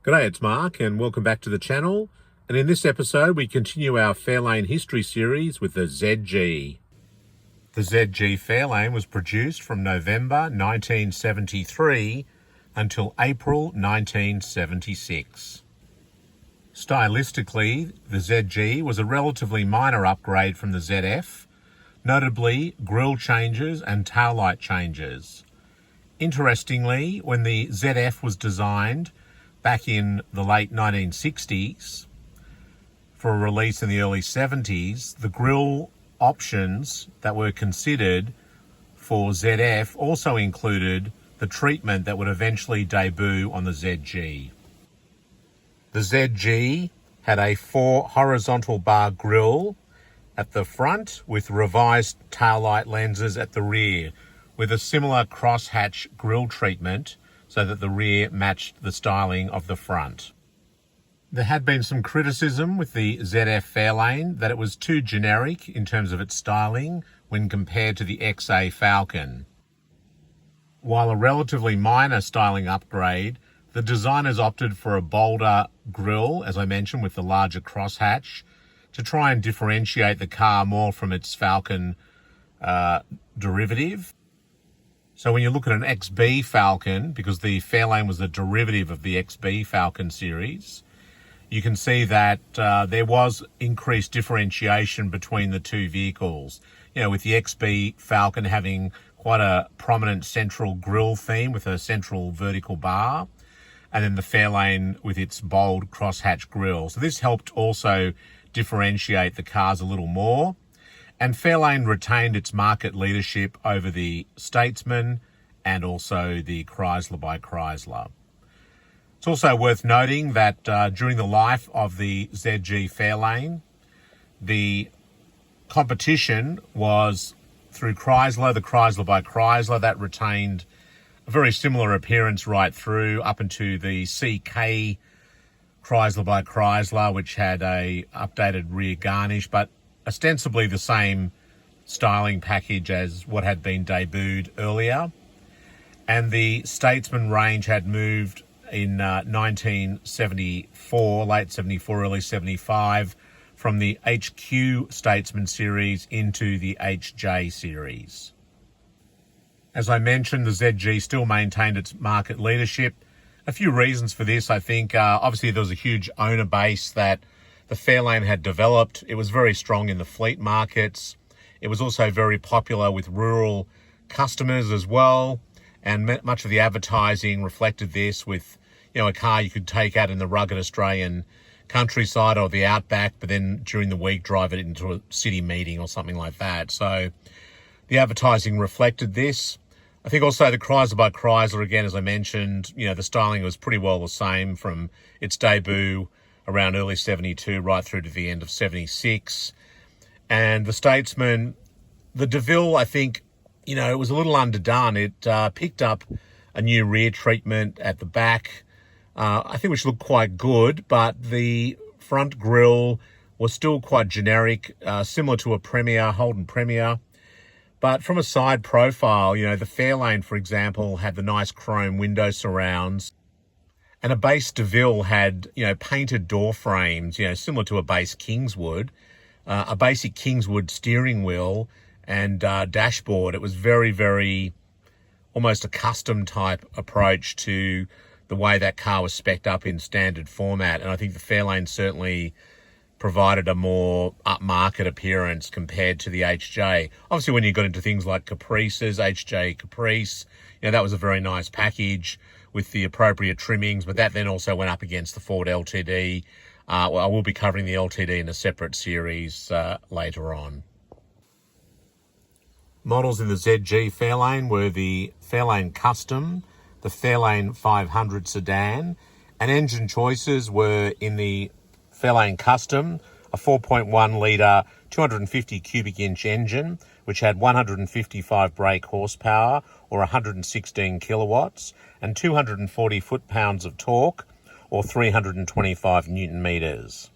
G'day, it's Mark and welcome back to the channel. And in this episode, we continue our Fairlane history series with the ZG. The ZG Fairlane was produced from November 1973 until April 1976. Stylistically, the ZG was a relatively minor upgrade from the ZF, notably grille changes and taillight changes. Interestingly, when the ZF was designed back in the late 1960s for a release in the early 70s, the grille options that were considered for ZF also included the treatment that would eventually debut on the ZG. The ZG had a 4 horizontal bar grille at the front with revised taillight lenses at the rear, with a similar crosshatch grille treatment so that the rear matched the styling of the front. There had been some criticism with the ZF Fairlane that it was too generic in terms of its styling when compared to the XA Falcon. While a relatively minor styling upgrade, the designers opted for a bolder grille, as I mentioned, with the larger crosshatch, to try and differentiate the car more from its Falcon derivative. So when you look at an XB Falcon, because the Fairlane was a derivative of the XB Falcon series, you can see that there was increased differentiation between the two vehicles. You know, with the XB Falcon having quite a prominent central grille theme with a central vertical bar, and then the Fairlane with its bold crosshatch grille. So this helped also differentiate the cars a little more. And Fairlane retained its market leadership over the Statesman and also the Chrysler by Chrysler. It's also worth noting that during the life of the ZG Fairlane, the competition was through Chrysler, the Chrysler by Chrysler, that retained a very similar appearance right through up into the CK Chrysler by Chrysler, which had a updated rear garnish, but ostensibly the same styling package as what had been debuted earlier. And the Statesman range had moved in 1974, late 74, early 75, from the HQ Statesman series into the HJ series. As I mentioned, the ZG still maintained its market leadership. A few reasons for this, I think. Obviously, there was a huge owner base that the Fairlane had developed. It was very strong in the fleet markets. It was also very popular with rural customers as well. And much of the advertising reflected this with, you know, a car you could take out in the rugged Australian countryside or the outback, but then during the week drive it into a city meeting or something like that. So the advertising reflected this. I think also the Chrysler by Chrysler, again, as I mentioned, you know, the styling was pretty well the same from its debut around early 72 right through to the end of 76. And the Statesman, the DeVille, I think, you know, it was a little underdone. It picked up a new rear treatment at the back, I think, which looked quite good, but the front grille was still quite generic, similar to a Premier, Holden Premier. But from a side profile, you know, the Fairlane, for example, had the nice chrome window surrounds, and a base DeVille had, you know, painted door frames, you know, similar to a base Kingswood, a basic Kingswood steering wheel and dashboard. It was very, very almost a custom type approach to the way that car was spec'd up in standard format. And I think the Fairlane certainly provided a more upmarket appearance compared to the HJ. Obviously, when you got into things like Caprices, HJ Caprice, you know, that was a very nice package with the appropriate trimmings, but that then also went up against the Ford LTD. Well, I will be covering the LTD in a separate series later on. Models in the ZG Fairlane were the Fairlane Custom, the Fairlane 500 sedan, and engine choices were in the Fairlane Custom, a 4.1 litre, 250 cubic inch engine, which had 155 brake horsepower or 116 kilowatts and 240 foot-pounds of torque or 325 newton meters.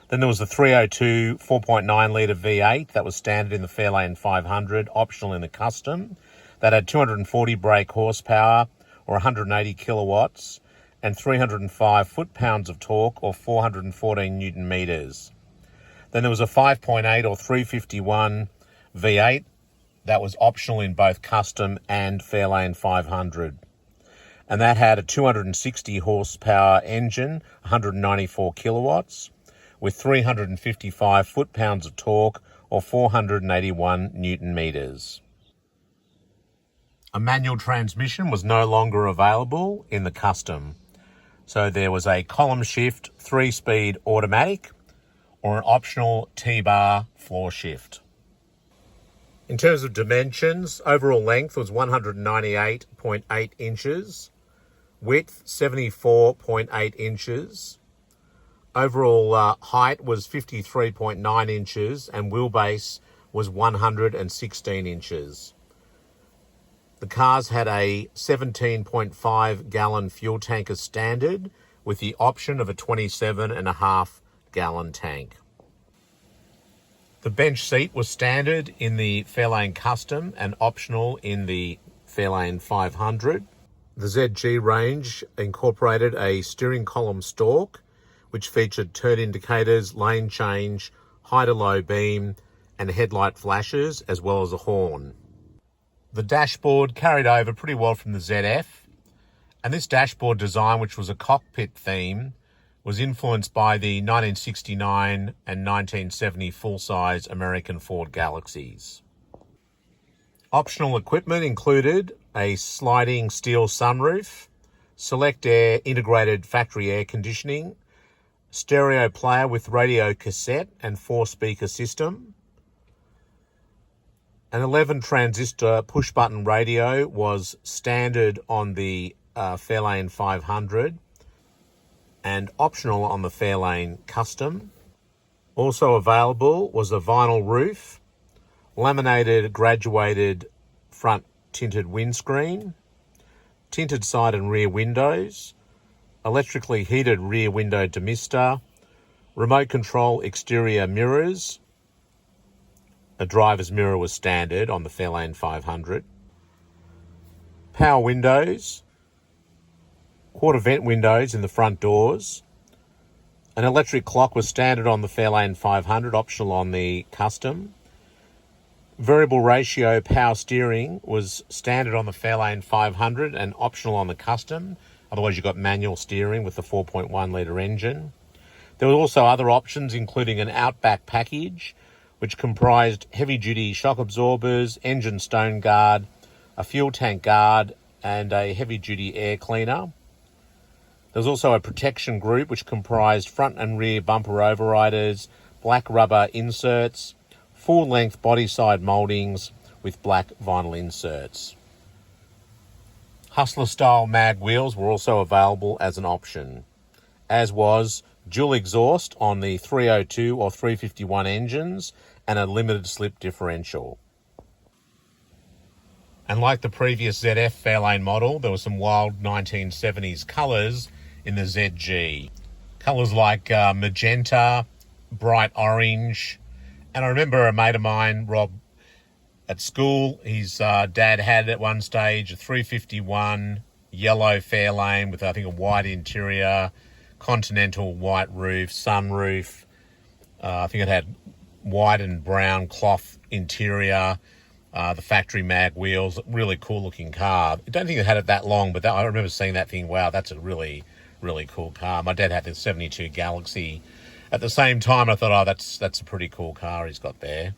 Then there was the 302 4.9 litre V8 that was standard in the Fairlane 500, optional in the Custom, that had 240 brake horsepower or 180 kilowatts and 305 foot-pounds of torque, or 414 newton meters. Then there was a 5.8 or 351 V8 that was optional in both custom and Fairlane 500. And that had a 260 horsepower engine, 194 kilowatts, with 355 foot-pounds of torque, or 481 newton meters. A manual transmission was no longer available in the custom. So there was a column shift 3-speed automatic or an optional T-bar floor shift. In terms of dimensions, overall length was 198.8 inches, width 74.8 inches, overall height was 53.9 inches, and wheelbase was 116 inches. The cars had a 17.5 gallon fuel tank as standard, with the option of a 27.5 gallon tank. The bench seat was standard in the Fairlane Custom and optional in the Fairlane 500. The ZG range incorporated a steering column stalk, which featured turn indicators, lane change, high to low beam, and headlight flashes, as well as a horn. The dashboard carried over pretty well from the ZF, and this dashboard design, which was a cockpit theme, was influenced by the 1969 and 1970 full-size American Ford Galaxies. Optional equipment included a sliding steel sunroof, Select Air integrated factory air conditioning, stereo player with radio cassette and 4-speaker system. An 11-transistor push-button radio was standard on the Fairlane 500 and optional on the Fairlane Custom. Also available was a vinyl roof, laminated graduated front tinted windscreen, tinted side and rear windows, electrically heated rear window demister, remote control exterior mirrors. A driver's mirror was standard on the Fairlane 500. Power windows, quarter vent windows in the front doors. An electric clock was standard on the Fairlane 500, optional on the Custom. Variable ratio power steering was standard on the Fairlane 500 and optional on the Custom. Otherwise, you got manual steering with the 4.1 litre engine. There were also other options, including an Outback package, which comprised heavy-duty shock absorbers, engine stone guard, a fuel tank guard, and a heavy-duty air cleaner. There was also a protection group, which comprised front and rear bumper overriders, black rubber inserts, full-length body side mouldings with black vinyl inserts. Hustler-style mag wheels were also available as an option, as was dual exhaust on the 302 or 351 engines and a limited slip differential. And like the previous ZF Fairlane model, there were some wild 1970s colours in the ZG. Colours like magenta, bright orange. And I remember a mate of mine, Rob, at school, his dad had at one stage a 351 yellow Fairlane with, I think, a white interior, continental white roof, sunroof. I think it had white and brown cloth interior, the factory mag wheels, really cool looking car. I don't think it had it that long, but I remember seeing that thing, wow, that's a really, really cool car. My dad had the 72 Galaxy. At the same time, I thought, oh, that's a pretty cool car he's got there.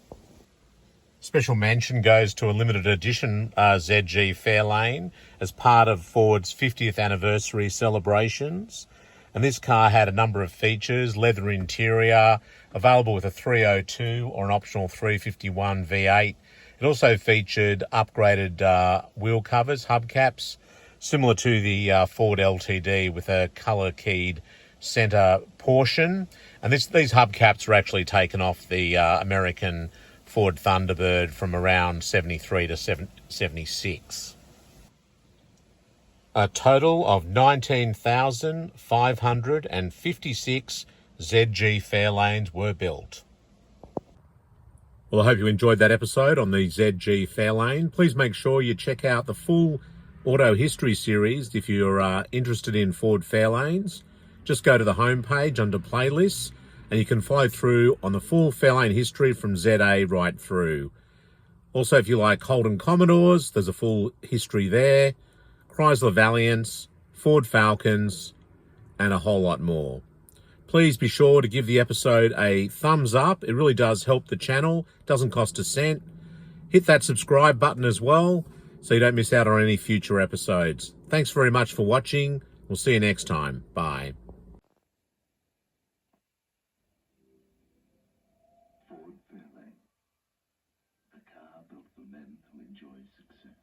Special mention goes to a limited edition ZG Fairlane as part of Ford's 50th anniversary celebrations. And this car had a number of features: leather interior, available with a 302 or an optional 351 V8. It also featured upgraded wheel covers, hubcaps, similar to the Ford LTD with a colour-keyed centre portion. And these hubcaps were actually taken off the American Ford Thunderbird from around 73 to 76. A total of 19,556 ZG Fairlanes were built. Well, I hope you enjoyed that episode on the ZG Fairlane. Please make sure you check out the full Auto History series. If you're interested in Ford Fairlanes, just go to the home page under playlists and you can follow through on the full Fairlane history from ZA right through. Also, if you like Holden Commodores, there's a full history there, Chrysler Valiants, Ford Falcons, and a whole lot more. Please be sure to give the episode a thumbs up. It really does help the channel. Doesn't cost a cent. Hit that subscribe button as well so you don't miss out on any future episodes. Thanks very much for watching. We'll see you next time. Bye. Ford Fairlane, the car built for men who enjoy success.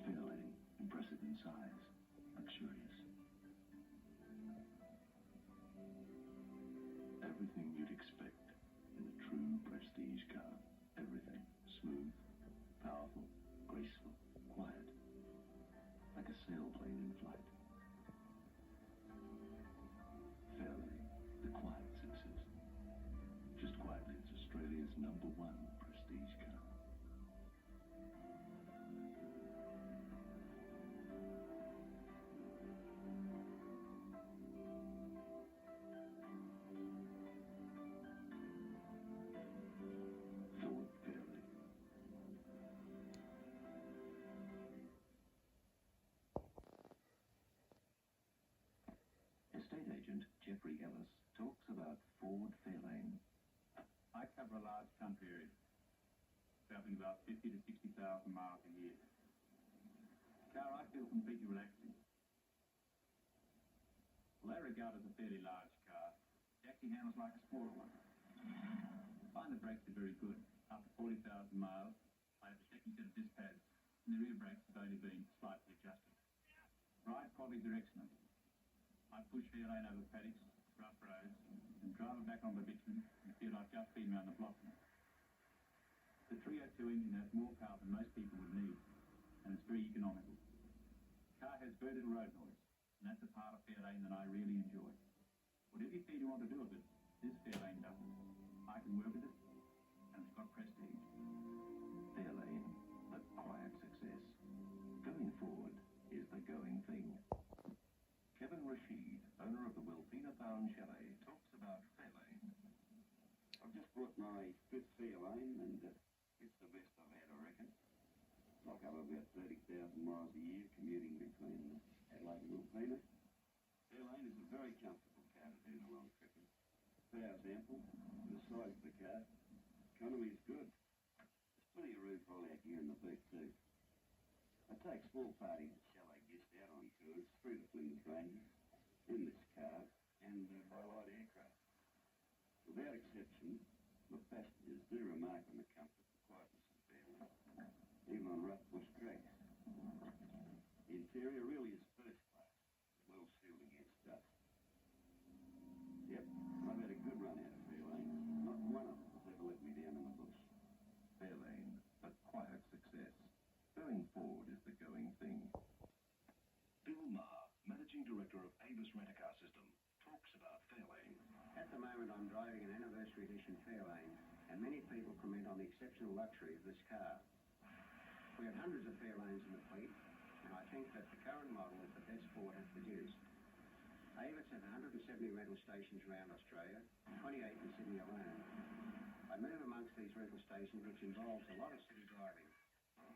Fairlane, impressive in size, luxurious. Everything you'd expect in a true prestige car. Everything. Smooth, powerful, graceful, quiet. Like a sailplane in flight. Fairlane, the quiet success. Just quietly, it's Australia's #1 prestige car. Ford Fairlane. Estate agent Jeffrey Ellis talks about Ford Fairlane. I cover a large country area, traveling about 50 to 60,000 miles a year. The car I feel completely relaxing. Well, they regard it as a fairly large car. It actually handles like a smaller one. I find the brakes are very good. After 40,000 miles, I have a second set of disc pads, and the rear brakes have only been slightly adjusted. Ride quality directional. I push Fairlane over paddocks, rough roads, and drive it back on the bitumen and feel like just being around the block. The 302 engine has more power than most people would need, and it's very economical. The car has very little road noise, and that's a part of Fairlane that I really enjoy. Whatever you feel you want to do with it, this Fairlane does it. I can work with it, and it's got prestige. Fairlane, the quiet success. Going forward is the going thing. Kevin Rashid, owner of the Wilpena Pound Chalet, talks about Fairlane. I've just bought my fifth Fairlane and it's the best I've had, I reckon. I cover about 30,000 miles a year commuting between Adelaide and Wilpena. Fairlane is a very comfortable car to do the long trip in. Power's ample, the size of the car, economy is good. There's plenty of room for all our gear in the boot too. I take small parties at chalet guests out on tours through the Flinders Ranges in this car and by light aircraft. Without exception, the passengers do remark on the comfort and quietness of Fairlane, even on rough bush tracks. The interior really is first class, well sealed against dust. Yep, I've had a good run out of Fairlane. Not one of them has ever let me down in the bush. Fairlane, a quiet success. Going forward is the going thing. Bill Maher, Managing Director of Avis Rent-A-Car System, talks about Fairlane. At the moment, I'm driving an anniversary edition Fairlane, and many people comment on the exceptional luxury of this car. We have hundreds of Fairlanes in the fleet, and I think that the current model is the best Ford has produced. Avis has 170 rental stations around Australia, 28 in Sydney alone. I move amongst these rental stations, which involves a lot of city driving.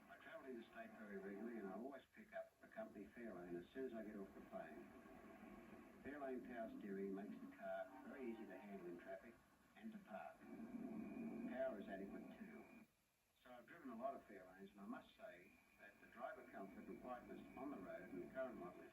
I travel interstate very regularly, and I always pick up a company Fairlane as soon as I get off the plane. Fairlane power steering makes the car very easy to handle in traffic and to park. Power is adequate too. So I've driven a lot of Fairlanes, and I must say that the driver comfort and quietness on the road in the current model is